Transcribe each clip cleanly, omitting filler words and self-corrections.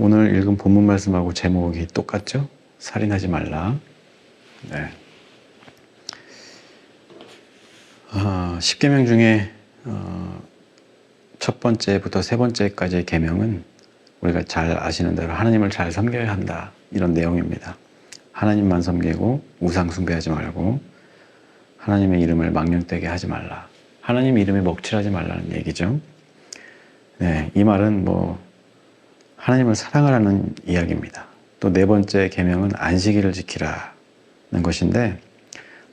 오늘 읽은 본문 말씀하고 제목이 똑같죠? 살인하지 말라. 네. 10계명 중에 첫 번째부터 세 번째까지의 계명은 우리가 잘 아시는 대로 하나님을 잘 섬겨야 한다, 이런 내용입니다. 하나님만 섬기고 우상 숭배하지 말고 하나님의 이름을 망령되게 하지 말라. 하나님 이름에 먹칠하지 말라는 얘기죠. 네, 이 말은 하나님을 사랑하라는 이야기입니다. 또 네 번째 계명은 안식일을 지키라는 것인데,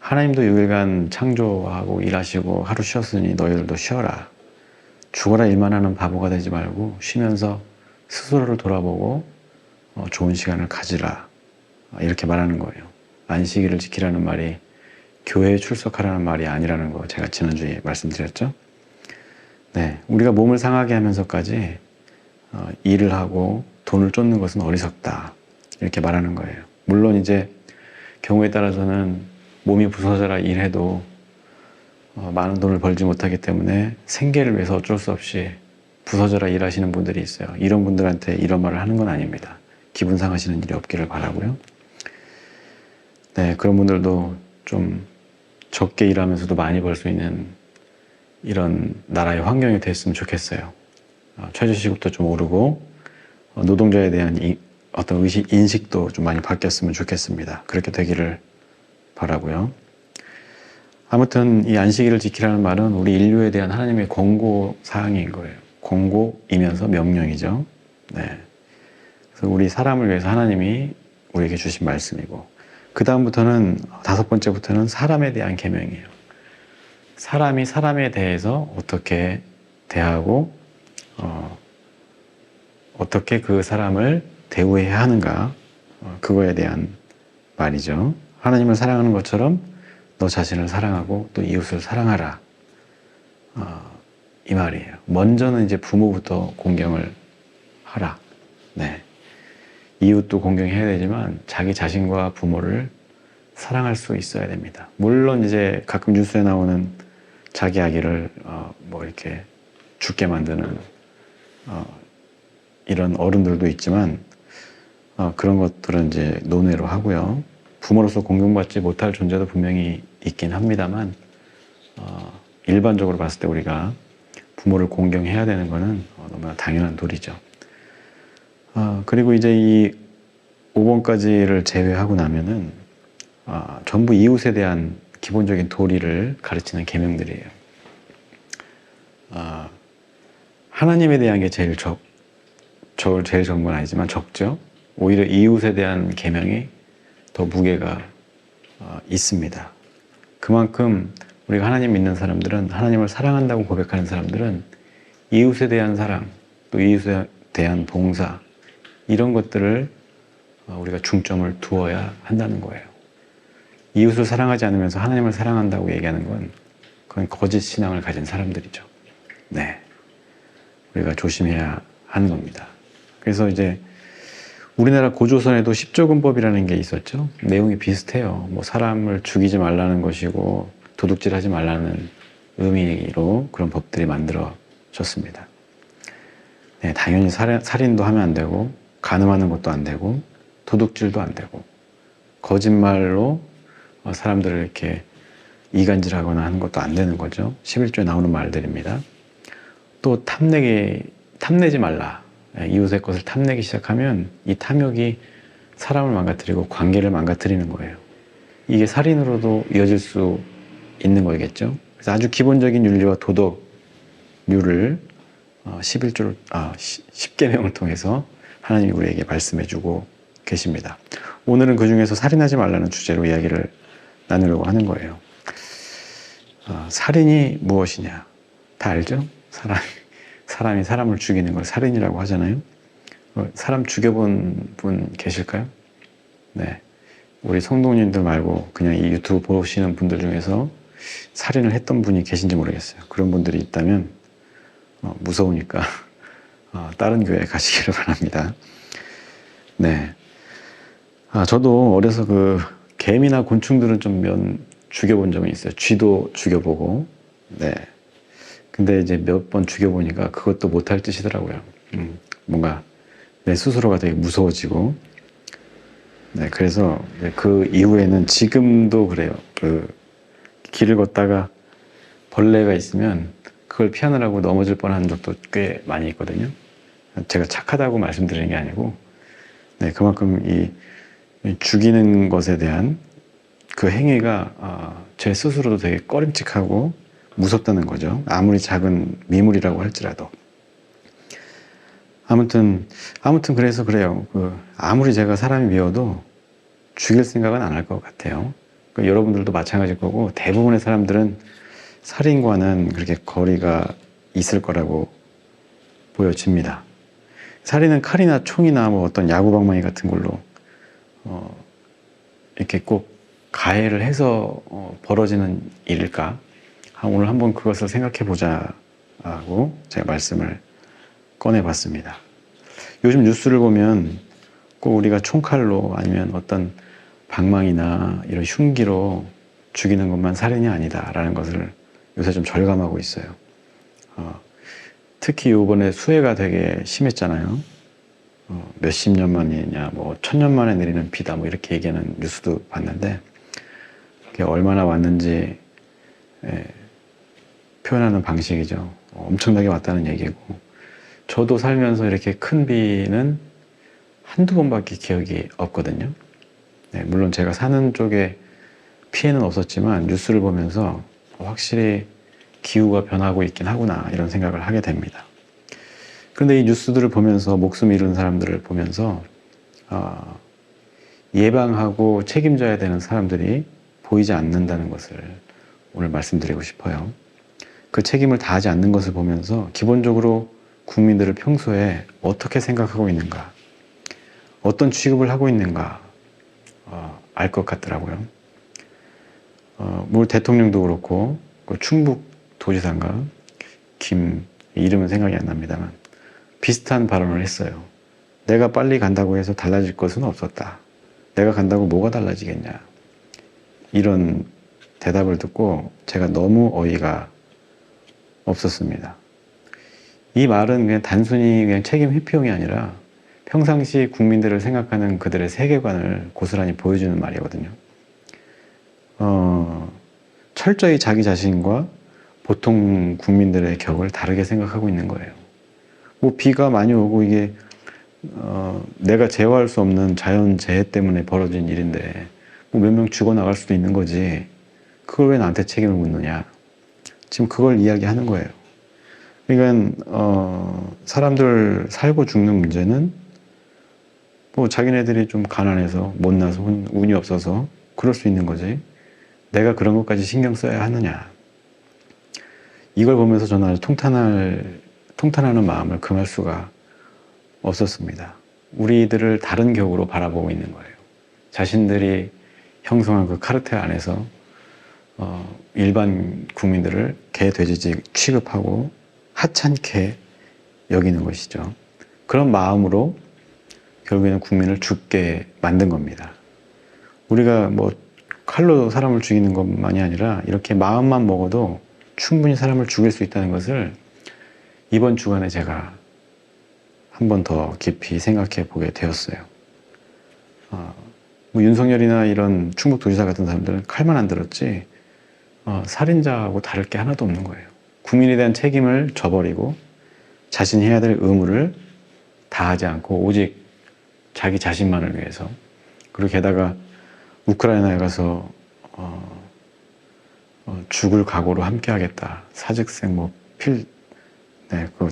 하나님도 6일간 창조하고 일하시고 하루 쉬었으니 너희들도 쉬어라. 죽어라 일만 하는 바보가 되지 말고 쉬면서 스스로를 돌아보고 좋은 시간을 가지라, 이렇게 말하는 거예요. 안식일을 지키라는 말이 교회에 출석하라는 말이 아니라는 거 제가 지난주에 말씀드렸죠. 네, 우리가 몸을 상하게 하면서까지 일을 하고 돈을 쫓는 것은 어리석다, 이렇게 말하는 거예요. 물론 이제 경우에 따라서는 몸이 부서져라 일해도 많은 돈을 벌지 못하기 때문에 생계를 위해서 어쩔 수 없이 부서져라 일하시는 분들이 있어요. 이런 분들한테 이런 말을 하는 건 아닙니다. 기분 상하시는 일이 없기를 바라고요. 네, 그런 분들도 좀 적게 일하면서도 많이 벌 수 있는 이런 나라의 환경이 됐으면 좋겠어요. 최저시급도 좀 오르고 노동자에 대한 어떤 인식도 좀 많이 바뀌었으면 좋겠습니다. 그렇게 되기를 바라고요. 아무튼 이 안식일을 지키라는 말은 우리 인류에 대한 하나님의 권고 사항인 거예요. 권고이면서 명령이죠. 네. 그래서 우리 사람을 위해서 하나님이 우리에게 주신 말씀이고, 그 다음부터는 다섯 번째부터는 사람에 대한 계명이에요. 사람이 사람에 대해서 어떻게 대하고 어떻게 그 사람을 대우해야 하는가, 그거에 대한 말이죠. 하나님을 사랑하는 것처럼 너 자신을 사랑하고 또 이웃을 사랑하라, 이 말이에요. 먼저는 이제 부모부터 공경을 하라. 네. 이웃도 공경해야 되지만 자기 자신과 부모를 사랑할 수 있어야 됩니다. 물론 이제 가끔 뉴스에 나오는 자기 아기를 이렇게 죽게 만드는 이런 어른들도 있지만 그런 것들은 이제 논외로 하고요. 부모로서 공경받지 못할 존재도 분명히 있긴 합니다만 일반적으로 봤을 때 우리가 부모를 공경해야 되는 것은 너무나 당연한 도리죠. 그리고 이제 이 5번까지를 제외하고 나면은 전부 이웃에 대한 기본적인 도리를 가르치는 계명들이에요. 하나님에 대한 게 제일 제일 적은 건 아니지만 적죠. 오히려 이웃에 대한 계명이 더 무게가 있습니다. 그만큼 우리가 하나님 믿는 사람들은, 하나님을 사랑한다고 고백하는 사람들은 이웃에 대한 사랑, 또 이웃에 대한 봉사, 이런 것들을 우리가 중점을 두어야 한다는 거예요. 이웃을 사랑하지 않으면서 하나님을 사랑한다고 얘기하는 건 그건 거짓 신앙을 가진 사람들이죠. 네, 우리가 조심해야 하는 겁니다. 그래서 이제 우리나라 고조선에도 십조근법이라는 게 있었죠. 내용이 비슷해요. 사람을 죽이지 말라는 것이고 도둑질하지 말라는 의미로 그런 법들이 만들어졌습니다. 네, 당연히 살인도 하면 안 되고 간음하는 것도 안 되고 도둑질도 안 되고 거짓말로 사람들을 이렇게 이간질하거나 하는 것도 안 되는 거죠. 11조에 나오는 말들입니다. 또 탐내지 말라. 이웃의 것을 탐내기 시작하면 이 탐욕이 사람을 망가뜨리고 관계를 망가뜨리는 거예요. 이게 살인으로도 이어질 수 있는 거겠죠. 그래서 아주 기본적인 윤리와 도덕률을 10계명을 통해서 하나님이 우리에게 말씀해주고 계십니다. 오늘은 그 중에서 살인하지 말라는 주제로 이야기를 나누려고 하는 거예요. 살인이 무엇이냐? 다 알죠? 사람이 사람을 죽이는 걸 살인이라고 하잖아요. 사람 죽여본 분 계실까요? 네. 우리 성도님들 말고 그냥 이 유튜브 보시는 분들 중에서 살인을 했던 분이 계신지 모르겠어요. 그런 분들이 있다면 무서우니까 다른 교회에 가시기를 바랍니다. 네. 저도 어려서 개미나 곤충들은 좀 죽여본 적은 있어요. 쥐도 죽여보고. 네. 근데 이제 몇 번 죽여보니까 그것도 못할 짓이더라고요. 뭔가 내 스스로가 되게 무서워지고, 네, 그래서 그 이후에는 지금도 그래요. 그 길을 걷다가 벌레가 있으면 그걸 피하느라고 넘어질 뻔한 적도 꽤 많이 있거든요. 제가 착하다고 말씀드리는 게 아니고, 네, 그만큼 이 죽이는 것에 대한 그 행위가 제 스스로도 되게 꺼림칙하고 무섭다는 거죠. 아무리 작은 미물이라고 할지라도. 아무튼 그래서 그래요. 아무리 제가 사람이 미워도 죽일 생각은 안 할 것 같아요. 여러분들도 마찬가지일 거고, 대부분의 사람들은 살인과는 그렇게 거리가 있을 거라고 보여집니다. 살인은 칼이나 총이나 뭐 어떤 야구방망이 같은 걸로 이렇게 꼭 가해를 해서 벌어지는 일일까? 오늘 한번 그것을 생각해 보자고 제가 말씀을 꺼내봤습니다. 요즘 뉴스를 보면 꼭 우리가 총칼로 아니면 어떤 방망이나 이런 흉기로 죽이는 것만 살인이 아니다라는 것을 요새 좀 절감하고 있어요. 특히 이번에 수해가 되게 심했잖아요. 몇십 년 만이냐, 뭐 천년 만에 내리는 비다, 뭐 이렇게 얘기하는 뉴스도 봤는데, 그게 얼마나 왔는지 표현하는 방식이죠. 엄청나게 왔다는 얘기고, 저도 살면서 이렇게 큰 비는 한두 번밖에 기억이 없거든요. 네, 물론 제가 사는 쪽에 피해는 없었지만 뉴스를 보면서 확실히 기후가 변하고 있긴 하구나 이런 생각을 하게 됩니다. 그런데 이 뉴스들을 보면서 목숨 잃은 사람들을 보면서 예방하고 책임져야 되는 사람들이 보이지 않는다는 것을 오늘 말씀드리고 싶어요. 그 책임을 다하지 않는 것을 보면서 기본적으로 국민들을 평소에 어떻게 생각하고 있는가, 어떤 취급을 하고 있는가 알 것 같더라고요. 뭐 대통령도 그렇고 그 충북 도지사인가 이름은 생각이 안 납니다만 비슷한 발언을 했어요. 내가 빨리 간다고 해서 달라질 것은 없었다. 내가 간다고 뭐가 달라지겠냐. 이런 대답을 듣고 제가 너무 어이가 없었습니다. 이 말은 그냥 단순히 그냥 책임 회피용이 아니라 평상시 국민들을 생각하는 그들의 세계관을 고스란히 보여주는 말이거든요. 철저히 자기 자신과 보통 국민들의 격을 다르게 생각하고 있는 거예요. 뭐 비가 많이 오고 이게 내가 제어할 수 없는 자연재해 때문에 벌어진 일인데 뭐 몇 명 죽어나갈 수도 있는 거지 그걸 왜 나한테 책임을 묻느냐. 지금 그걸 이야기하는 거예요. 그러니까 사람들 살고 죽는 문제는 뭐 자기네들이 좀 가난해서 못나서 운이 없어서 그럴 수 있는 거지 내가 그런 것까지 신경 써야 하느냐. 이걸 보면서 저는 아주 통탄하는 마음을 금할 수가 없었습니다. 우리들을 다른 격으로 바라보고 있는 거예요. 자신들이 형성한 그 카르텔 안에서 일반 국민들을 개, 돼지 취급하고 하찮게 여기는 것이죠. 그런 마음으로 결국에는 국민을 죽게 만든 겁니다. 우리가 뭐 칼로 사람을 죽이는 것만이 아니라 이렇게 마음만 먹어도 충분히 사람을 죽일 수 있다는 것을 이번 주간에 제가 한 번 더 깊이 생각해 보게 되었어요. 뭐 윤석열이나 이런 충북도지사 같은 사람들은 칼만 안 들었지 살인자하고 다를 게 하나도 없는 거예요. 국민에 대한 책임을 져버리고 자신이 해야 될 의무를 다하지 않고 오직 자기 자신만을 위해서, 그리고 게다가 우크라이나에 가서 죽을 각오로 함께 하겠다. 사직생 그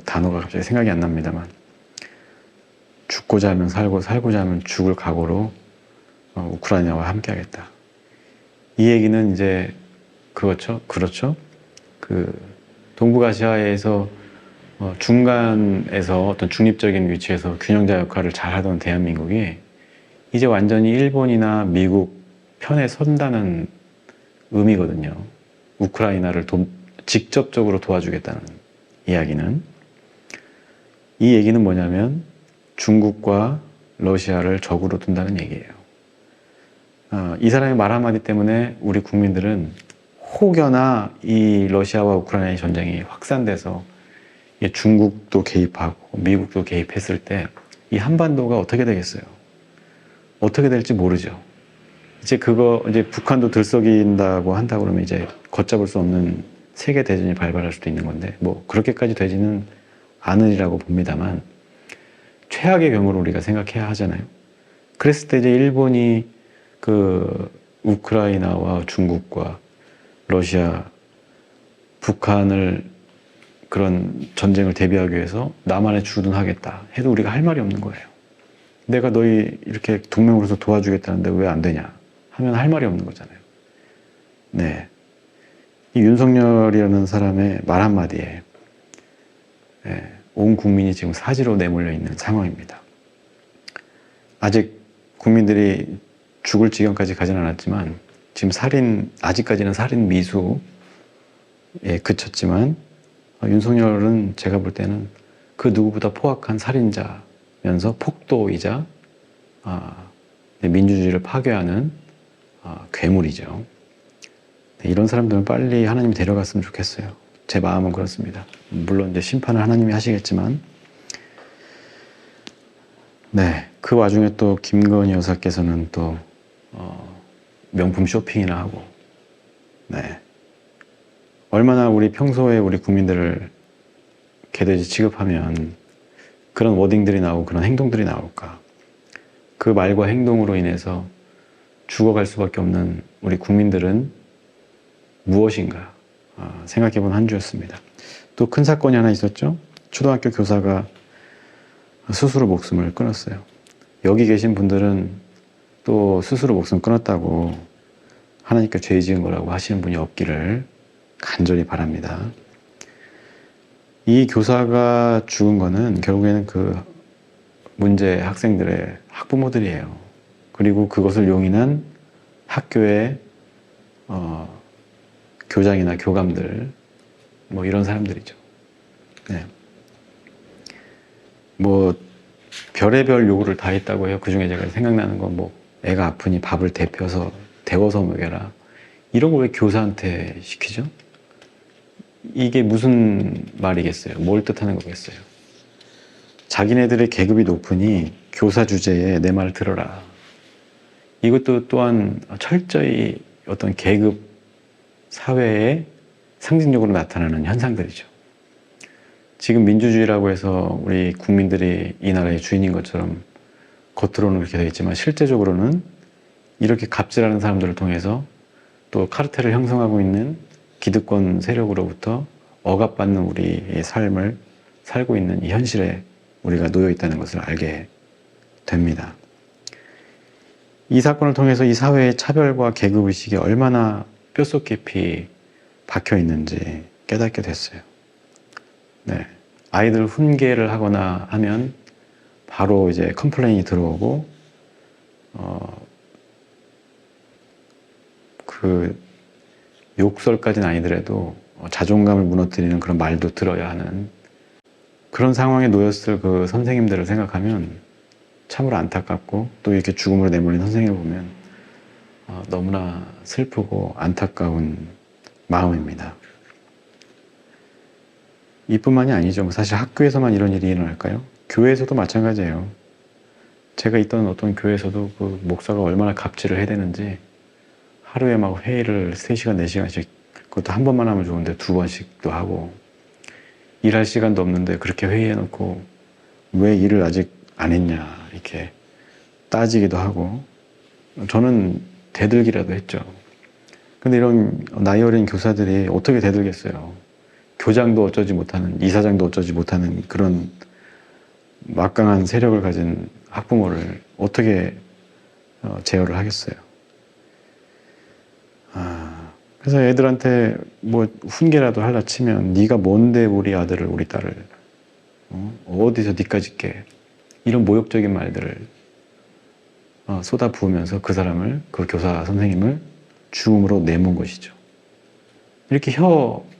단어가 갑자기 생각이 안 납니다만 죽고자 하면 살고 살고자 하면 죽을 각오로 우크라이나와 함께 하겠다. 이 얘기는 이제 그렇죠. 그 동북아시아에서 중간에서 어떤 중립적인 위치에서 균형자 역할을 잘하던 대한민국이 이제 완전히 일본이나 미국 편에 선다는 의미거든요. 우크라이나를 직접적으로 도와주겠다는 이야기는. 이 얘기는 뭐냐면 중국과 러시아를 적으로 둔다는 얘기예요. 이 사람의 말 한마디 때문에 우리 국민들은 혹여나 이 러시아와 우크라이나의 전쟁이 확산돼서 중국도 개입하고 미국도 개입했을 때 이 한반도가 어떻게 되겠어요? 어떻게 될지 모르죠. 이제 북한도 들썩인다고 한다 그러면 이제 걷잡을 수 없는 세계 대전이 발발할 수도 있는 건데, 뭐 그렇게까지 되지는 않으리라고 봅니다만, 최악의 경우를 우리가 생각해야 하잖아요. 그랬을 때 이제 일본이 그 우크라이나와 중국과 러시아, 북한을 그런 전쟁을 대비하기 위해서 남한에 주둔하겠다 해도 우리가 할 말이 없는 거예요. 내가 너희 이렇게 동맹으로서 도와주겠다는데 왜 안 되냐 하면 할 말이 없는 거잖아요. 네. 이 윤석열이라는 사람의 말 한마디에 온 국민이 지금 사지로 내몰려 있는 상황입니다. 아직 국민들이 죽을 지경까지 가진 않았지만 지금 아직까지는 살인 미수에 그쳤지만 윤석열은 제가 볼 때는 그 누구보다 포악한 살인자면서 폭도이자 민주주의를 파괴하는 괴물이죠. 이런 사람들은 빨리 하나님이 데려갔으면 좋겠어요. 제 마음은 그렇습니다. 물론 이제 심판을 하나님이 하시겠지만, 네, 그 와중에 또 김건희 여사께서는 또 명품 쇼핑이나 하고, 네, 얼마나 우리 평소에 우리 국민들을 개돼지 취급하면 그런 워딩들이 나오고 그런 행동들이 나올까? 그 말과 행동으로 인해서 죽어갈 수밖에 없는 우리 국민들은 무엇인가 생각해본 한 주였습니다. 또 큰 사건이 하나 있었죠. 초등학교 교사가 스스로 목숨을 끊었어요. 여기 계신 분들은 또 스스로 목숨 끊었다고 하나님께 죄 지은 거라고 하시는 분이 없기를 간절히 바랍니다. 이 교사가 죽은 거는 결국에는 그 문제 학생들의 학부모들이에요. 그리고 그것을 용인한 학교의 교장이나 교감들, 뭐 이런 사람들이죠. 네. 뭐 별의별 요구를 다 했다고 해요. 그 중에 제가 생각나는 건 뭐 애가 아프니 밥을 데워서 먹여라. 이런 거 왜 교사한테 시키죠? 이게 무슨 말이겠어요? 뭘 뜻하는 거겠어요? 자기네들의 계급이 높으니 교사 주제에 내 말을 들어라. 이것도 또한 철저히 어떤 계급 사회에 상징적으로 나타나는 현상들이죠. 지금 민주주의라고 해서 우리 국민들이 이 나라의 주인인 것처럼 겉으로는 그렇게 되어 있지만 실제적으로는 이렇게 갑질하는 사람들을 통해서 또 카르텔을 형성하고 있는 기득권 세력으로부터 억압받는 우리의 삶을 살고 있는 이 현실에 우리가 놓여 있다는 것을 알게 됩니다. 이 사건을 통해서 이 사회의 차별과 계급의식이 얼마나 뼛속 깊이 박혀 있는지 깨닫게 됐어요. 네. 아이들 훈계를 하거나 하면 바로 이제 컴플레인이 들어오고, 그 욕설까지는 아니더라도 자존감을 무너뜨리는 그런 말도 들어야 하는 그런 상황에 놓였을 그 선생님들을 생각하면 참으로 안타깝고, 또 이렇게 죽음으로 내몰린 선생님을 보면 너무나 슬프고 안타까운 마음입니다. 이뿐만이 아니죠. 사실 학교에서만 이런 일이 일어날까요? 교회에서도 마찬가지예요. 제가 있던 어떤 교회에서도 그 목사가 얼마나 갑질을 해야 되는지 하루에 막 회의를 3시간, 4시간씩, 그것도 한 번만 하면 좋은데 2번씩도 하고, 일할 시간도 없는데 그렇게 회의해놓고 왜 일을 아직 안 했냐 이렇게 따지기도 하고, 저는 대들기라도 했죠. 근데 이런 나이 어린 교사들이 어떻게 대들겠어요. 교장도 어쩌지 못하는, 이사장도 어쩌지 못하는 그런 막강한 세력을 가진 학부모를 어떻게 제어를 하겠어요. 그래서 애들한테 뭐 훈계라도 하려 치면 네가 뭔데 우리 아들을, 우리 딸을 어디서 니까짓 게, 이런 모욕적인 말들을 쏟아 부으면서 그 사람을, 그 교사 선생님을 죽음으로 내몬 것이죠. 이렇게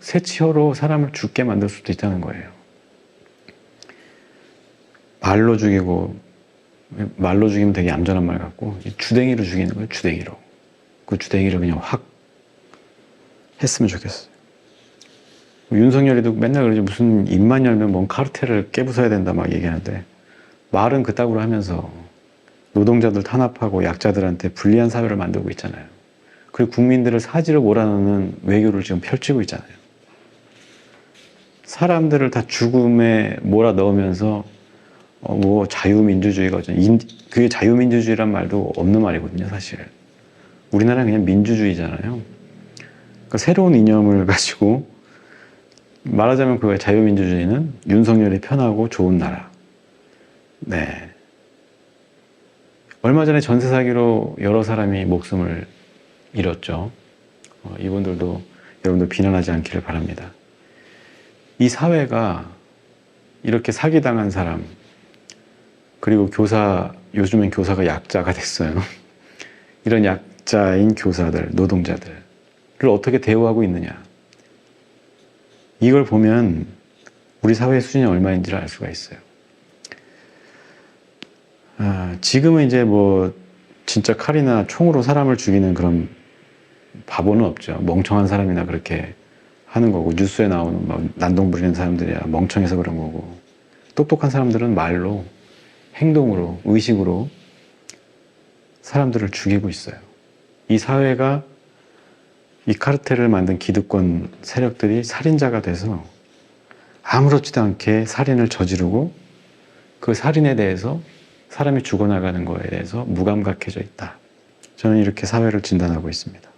새치혀로 사람을 죽게 만들 수도 있다는 거예요. 말로 죽이면 되게 얌전한 말 같고, 주댕이로 죽이는 거예요. 주댕이로. 그 주댕이를 그냥 확 했으면 좋겠어요. 윤석열이도 맨날 그러지, 무슨 입만 열면 뭔 카르텔을 깨부숴야 된다 막 얘기하는데, 말은 그따구로 하면서 노동자들 탄압하고 약자들한테 불리한 사회를 만들고 있잖아요. 그리고 국민들을 사지로 몰아넣는 외교를 지금 펼치고 있잖아요. 사람들을 다 죽음에 몰아넣으면서 뭐 자유민주주의가 그게 자유민주주의란 말도 없는 말이거든요, 사실. 우리나라는 그냥 민주주의잖아요. 그러니까 새로운 이념을 가지고 말하자면 그 자유민주주의는 윤석열이 편하고 좋은 나라. 네. 얼마 전에 전세 사기로 여러 사람이 목숨을 잃었죠. 이분들도 여러분들 비난하지 않기를 바랍니다. 이 사회가 이렇게 사기당한 사람, 그리고 요즘엔 교사가 약자가 됐어요. 이런 약자인 교사들, 노동자들을 어떻게 대우하고 있느냐. 이걸 보면 우리 사회의 수준이 얼마인지를 알 수가 있어요. 지금은 이제 뭐 진짜 칼이나 총으로 사람을 죽이는 그런 바보는 없죠. 멍청한 사람이나 그렇게 하는 거고, 뉴스에 나오는 막 난동 부리는 사람들이야 멍청해서 그런 거고, 똑똑한 사람들은 말로, 행동으로, 의식으로 사람들을 죽이고 있어요. 이 사회가 이 카르텔을 만든 기득권 세력들이 살인자가 돼서 아무렇지도 않게 살인을 저지르고, 그 살인에 대해서 사람이 죽어나가는 거에 대해서 무감각해져 있다. 저는 이렇게 사회를 진단하고 있습니다.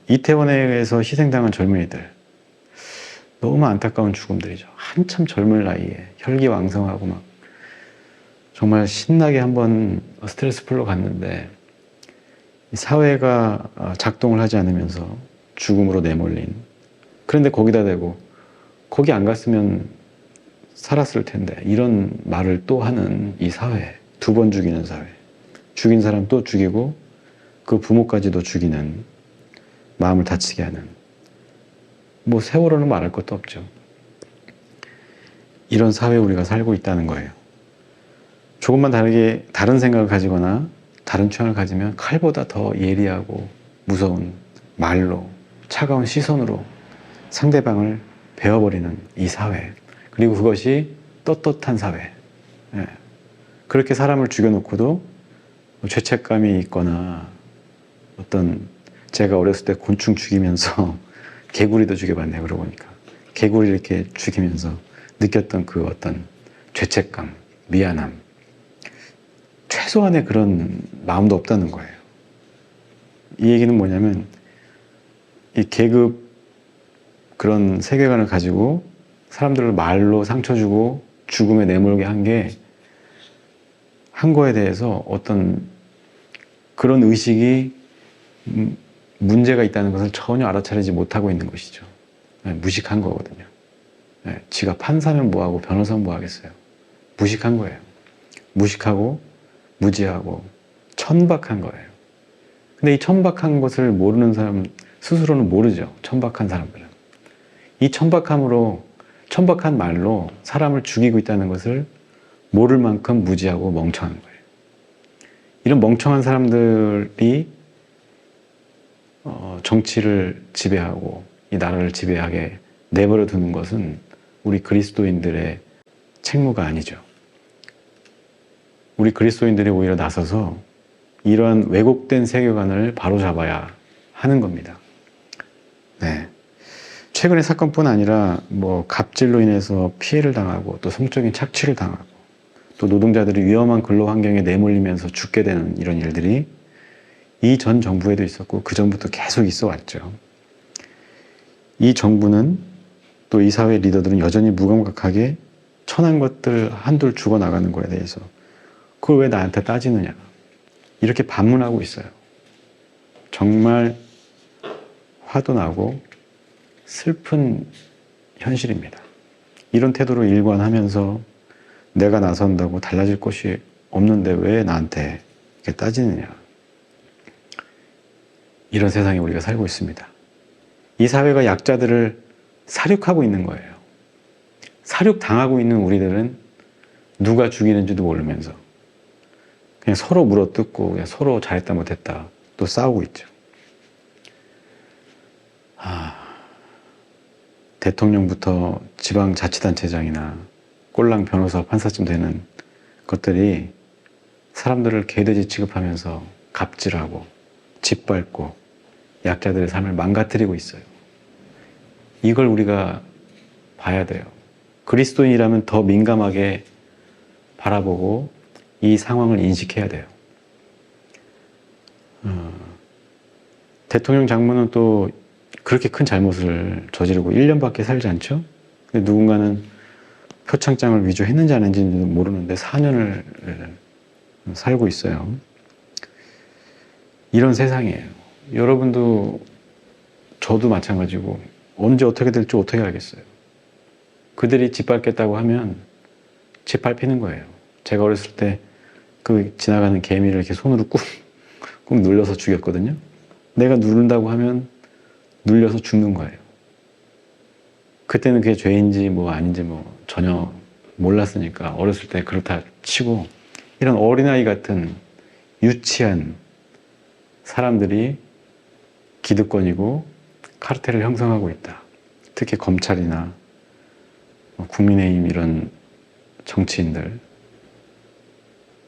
이태원에서 희생당한 젊은이들, 너무 안타까운 죽음들이죠. 한참 젊은 나이에 혈기왕성하고 막 정말 신나게 한번 스트레스 풀러 갔는데, 이 사회가 작동을 하지 않으면서 죽음으로 내몰린, 그런데 거기다 대고 거기 안 갔으면 살았을 텐데, 이런 말을 또 하는 이 사회, 2번 죽이는 사회, 죽인 사람 또 죽이고 그 부모까지도 죽이는, 마음을 다치게 하는, 뭐 세월호는 말할 것도 없죠. 이런 사회에 우리가 살고 있다는 거예요. 조금만 다른 생각을 가지거나 다른 취향을 가지면 칼보다 더 예리하고 무서운 말로, 차가운 시선으로 상대방을 베어버리는 이 사회, 그리고 그것이 떳떳한 사회. 그렇게 사람을 죽여놓고도 죄책감이 있거나, 제가 어렸을 때 곤충 죽이면서 개구리도 죽여봤네요. 그러고 보니까 개구리 이렇게 죽이면서 느꼈던 그 어떤 죄책감, 미안함, 최소한의 그런 마음도 없다는 거예요. 이 얘기는 뭐냐면, 이 계급 그런 세계관을 가지고 사람들을 말로 상처 주고 죽음에 내몰게 한 거에 대해서 어떤 그런 의식이 문제가 있다는 것을 전혀 알아차리지 못하고 있는 것이죠. 무식한 거거든요. 지가 판사면 뭐하고 변호사면 뭐하겠어요. 무식한 거예요. 무식하고 무지하고 천박한 거예요. 근데 이 천박한 것을 모르는 사람 스스로는 모르죠. 천박한 사람들은. 이 천박한 말로 사람을 죽이고 있다는 것을 모를 만큼 무지하고 멍청한 거예요. 이런 멍청한 사람들이 정치를 지배하고 이 나라를 지배하게 내버려 두는 것은 우리 그리스도인들의 책무가 아니죠. 우리 그리스도인들이 오히려 나서서 이러한 왜곡된 세계관을 바로잡아야 하는 겁니다. 네. 최근의 사건뿐 아니라 뭐 갑질로 인해서 피해를 당하고, 또 성적인 착취를 당하고, 또 노동자들이 위험한 근로 환경에 내몰리면서 죽게 되는 이런 일들이 이 전 정부에도 있었고 그 전부터 계속 있어 왔죠. 이 정부는, 또 이 사회 리더들은 여전히 무감각하게 천한 것들 한둘 죽어나가는 거에 대해서 그걸 왜 나한테 따지느냐, 이렇게 반문하고 있어요. 정말 화도 나고 슬픈 현실입니다. 이런 태도로 일관하면서 내가 나선다고 달라질 것이 없는데 왜 나한테 이렇게 따지느냐, 이런 세상에 우리가 살고 있습니다. 이 사회가 약자들을 사륙하고 있는 거예요. 사륙당하고 있는 우리들은 누가 죽이는지도 모르면서 그냥 서로 물어뜯고 그냥 서로 잘했다 못했다 또 싸우고 있죠. 대통령부터 지방자치단체장이나 꼴랑 변호사, 판사쯤 되는 것들이 사람들을 개돼지 취급하면서 갑질하고 짓밟고 약자들의 삶을 망가뜨리고 있어요. 이걸 우리가 봐야 돼요. 그리스도인이라면 더 민감하게 바라보고 이 상황을 인식해야 돼요. 대통령 장모는 또 그렇게 큰 잘못을 저지르고 1년밖에 살지 않죠? 근데 누군가는 표창장을 위조했는지 안 했는지는 모르는데 4년을 살고 있어요. 이런 세상이에요. 여러분도 저도 마찬가지고 언제 어떻게 될지 어떻게 알겠어요. 그들이 짓밟겠다고 하면 짓밟히는 거예요. 제가 어렸을 때 그 지나가는 개미를 이렇게 손으로 꾹 눌러서 죽였거든요. 내가 누른다고 하면 눌려서 죽는 거예요. 그때는 그게 죄인지 뭐 아닌지 뭐 전혀 몰랐으니까 어렸을 때 그렇다 치고, 이런 어린아이 같은 유치한 사람들이 기득권이고 카르텔을 형성하고 있다. 특히 검찰이나 국민의힘 이런 정치인들,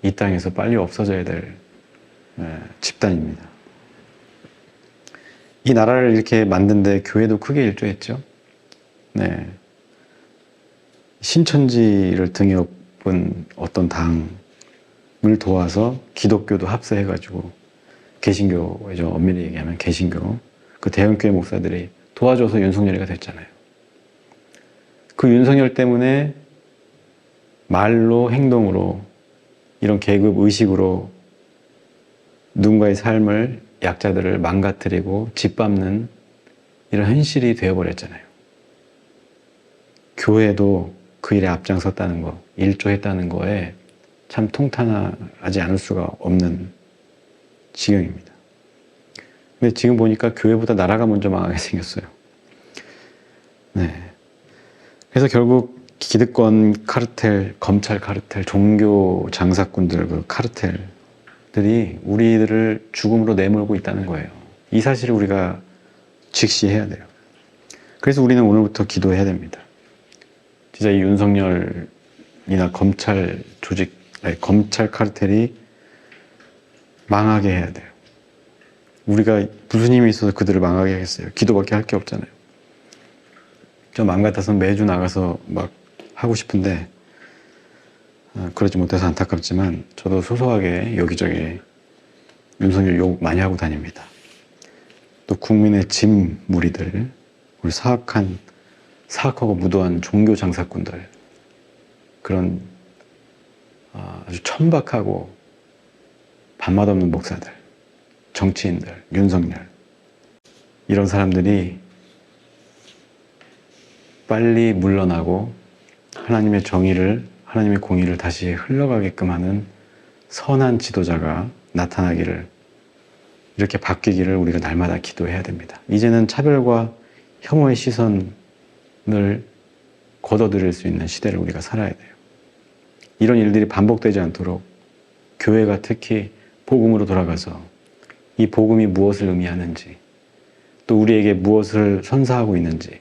이 땅에서 빨리 없어져야 될 집단입니다. 이 나라를 이렇게 만든 데 교회도 크게 일조했죠. 네. 신천지를 등에 업은 어떤 당을 도와서 기독교도 합세해가지고, 개신교죠. 엄밀히 얘기하면 개신교, 그 대형교회 목사들이 도와줘서 윤석열이가 됐잖아요. 그 윤석열 때문에 말로 행동으로 이런 계급 의식으로 누군가의 삶을, 약자들을 망가뜨리고 짓밟는 이런 현실이 되어버렸잖아요. 교회도 그 일에 앞장섰다는 거, 일조했다는 거에 참 통탄하지 않을 수가 없는 지경입니다. 근데 지금 보니까 교회보다 나라가 먼저 망하게 생겼어요. 네. 그래서 결국 기득권 카르텔, 검찰 카르텔, 종교 장사꾼들 그 카르텔들이 우리들을 죽음으로 내몰고 있다는 거예요. 이 사실을 우리가 직시해야 돼요. 그래서 우리는 오늘부터 기도해야 됩니다. 진짜 이 윤석열이나 검찰 조직, 검찰 카르텔이 망하게 해야 돼요. 우리가 무슨 힘이 있어서 그들을 망하게 하겠어요? 기도밖에 할 게 없잖아요. 저 마음 같아서는 매주 나가서 막 하고 싶은데 그러지 못해서 안타깝지만, 저도 소소하게 여기저기 윤석열 욕 많이 하고 다닙니다. 또 국민의 짐 무리들, 우리 사악하고 무도한 종교 장사꾼들, 그런 아주 천박하고 밥맛 없는 목사들, 정치인들, 윤석열, 이런 사람들이 빨리 물러나고 하나님의 정의를, 하나님의 공의를 다시 흘러가게끔 하는 선한 지도자가 나타나기를, 이렇게 바뀌기를 우리가 날마다 기도해야 됩니다. 이제는 차별과 혐오의 시선을 걷어들일 수 있는 시대를 우리가 살아야 돼요. 이런 일들이 반복되지 않도록 교회가 특히 복음으로 돌아가서 이 복음이 무엇을 의미하는지, 또 우리에게 무엇을 선사하고 있는지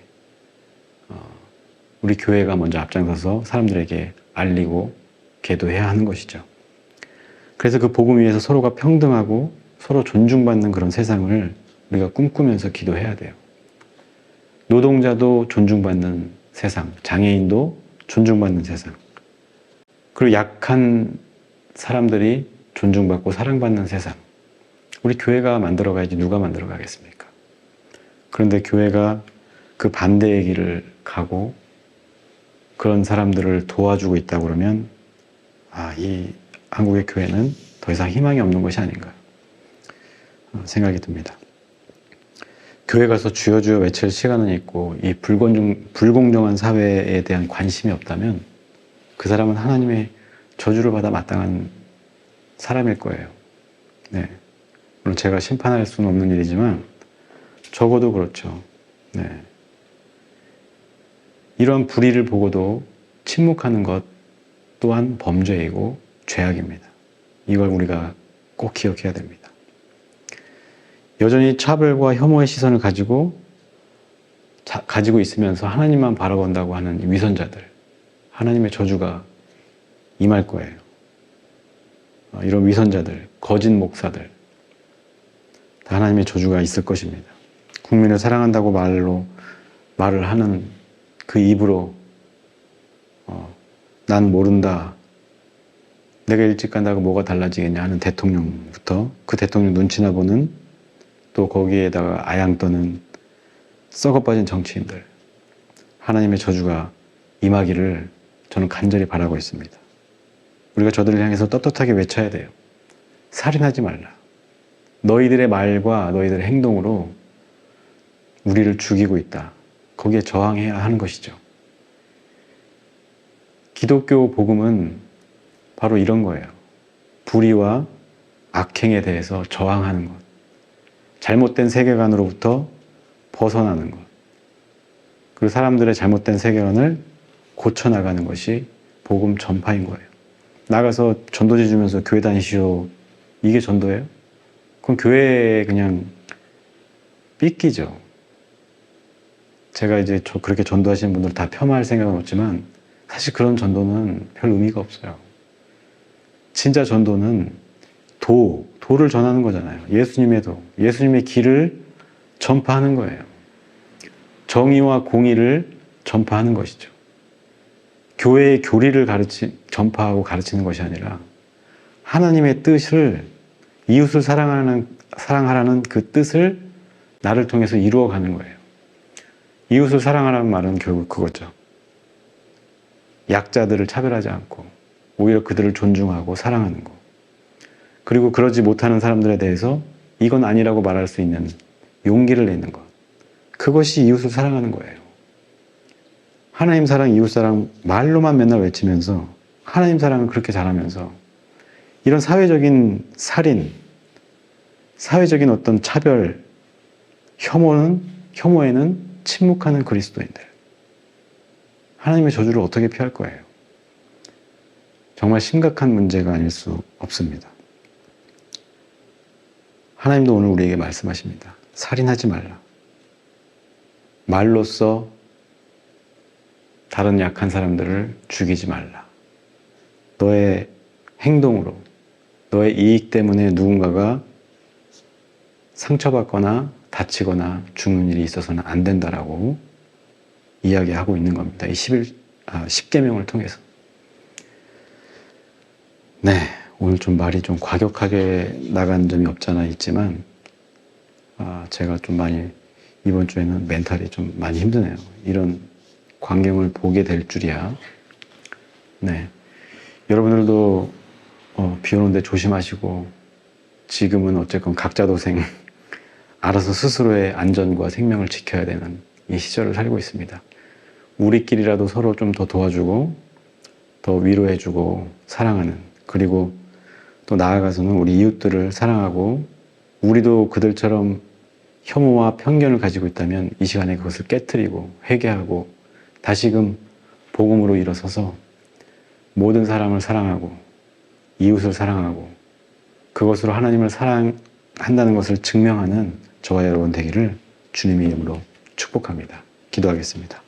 우리 교회가 먼저 앞장서서 사람들에게 알리고 계도해야 하는 것이죠. 그래서 그 복음 위에서 서로가 평등하고 서로 존중받는 그런 세상을 우리가 꿈꾸면서 기도해야 돼요. 노동자도 존중받는 세상, 장애인도 존중받는 세상, 그리고 약한 사람들이 존중받고 사랑받는 세상, 우리 교회가 만들어가야지 누가 만들어가겠습니까? 그런데 교회가 그 반대의 길을 가고 그런 사람들을 도와주고 있다고 그러면 이 한국의 교회는 더 이상 희망이 없는 것이 아닌가 생각이 듭니다. 교회 가서 주여 주여 외칠 시간은 있고 이 불공정한 사회에 대한 관심이 없다면 그 사람은 하나님의 저주를 받아 마땅한 사람일 거예요. 네. 물론 제가 심판할 수는 없는 일이지만 적어도 그렇죠. 네. 이런 불의를 보고도 침묵하는 것 또한 범죄이고 죄악입니다. 이걸 우리가 꼭 기억해야 됩니다. 여전히 차별과 혐오의 시선을 가지고 있으면서 하나님만 바라본다고 하는 위선자들, 하나님의 저주가 임할 거예요. 이런 위선자들, 거짓 목사들, 다 하나님의 저주가 있을 것입니다. 국민을 사랑한다고 말을 하는 그 입으로 난 모른다, 내가 일찍 간다고 뭐가 달라지겠냐 하는 대통령부터 그 대통령 눈치나 보는, 또 거기에다가 아양 떠는 썩어빠진 정치인들, 하나님의 저주가 임하기를 저는 간절히 바라고 있습니다. 우리가 저들을 향해서 떳떳하게 외쳐야 돼요. 살인하지 말라. 너희들의 말과 너희들의 행동으로 우리를 죽이고 있다. 거기에 저항해야 하는 것이죠. 기독교 복음은 바로 이런 거예요. 불의와 악행에 대해서 저항하는 것. 잘못된 세계관으로부터 벗어나는 것. 그리고 사람들의 잘못된 세계관을 고쳐나가는 것이 복음 전파인 거예요. 나가서 전도지 주면서 교회 다니시오. 이게 전도예요? 그럼 교회에 그냥 삐끼죠. 제가 이제 그렇게 전도하시는 분들 다 폄하할 생각은 없지만 사실 그런 전도는 별 의미가 없어요. 진짜 전도는 도를 전하는 거잖아요. 예수님의 도, 예수님의 길을 전파하는 거예요. 정의와 공의를 전파하는 것이죠. 교회의 교리를 전파하고 가르치는 것이 아니라 하나님의 뜻을, 이웃을 사랑하라는 그 뜻을 나를 통해서 이루어가는 거예요. 이웃을 사랑하라는 말은 결국 그거죠. 약자들을 차별하지 않고 오히려 그들을 존중하고 사랑하는 것. 그리고 그러지 못하는 사람들에 대해서 이건 아니라고 말할 수 있는 용기를 내는 것. 그것이 이웃을 사랑하는 거예요. 하나님 사랑, 이웃 사랑 말로만 맨날 외치면서 하나님 사랑을 그렇게 잘하면서 이런 사회적인 살인, 사회적인 어떤 차별, 혐오에는 침묵하는 그리스도인들. 하나님의 저주를 어떻게 피할 거예요? 정말 심각한 문제가 아닐 수 없습니다. 하나님도 오늘 우리에게 말씀하십니다. 살인하지 말라. 말로써 다른 약한 사람들을 죽이지 말라. 너의 행동으로, 너의 이익 때문에 누군가가 상처받거나 다치거나 죽는 일이 있어서는 안 된다라고 이야기하고 있는 겁니다. 이 10계명을 통해서. 네, 오늘 좀 말이 좀 과격하게 나간 점이 없잖아 있지만 제가 좀 많이 이번 주에는 멘탈이 좀 많이 힘드네요. 이런 광경을 보게 될 줄이야. 네, 여러분들도 비 오는데 조심하시고 지금은 어쨌건 각자 도생 알아서 스스로의 안전과 생명을 지켜야 되는 이 시절을 살고 있습니다. 우리끼리라도 서로 좀 더 도와주고 더 위로해주고 사랑하는, 그리고 또 나아가서는 우리 이웃들을 사랑하고 우리도 그들처럼 혐오와 편견을 가지고 있다면 이 시간에 그것을 깨트리고 회개하고 다시금 복음으로 일어서서 모든 사람을 사랑하고 이웃을 사랑하고 그것으로 하나님을 사랑한다는 것을 증명하는 저와 여러분 되기를 주님의 이름으로 축복합니다. 기도하겠습니다.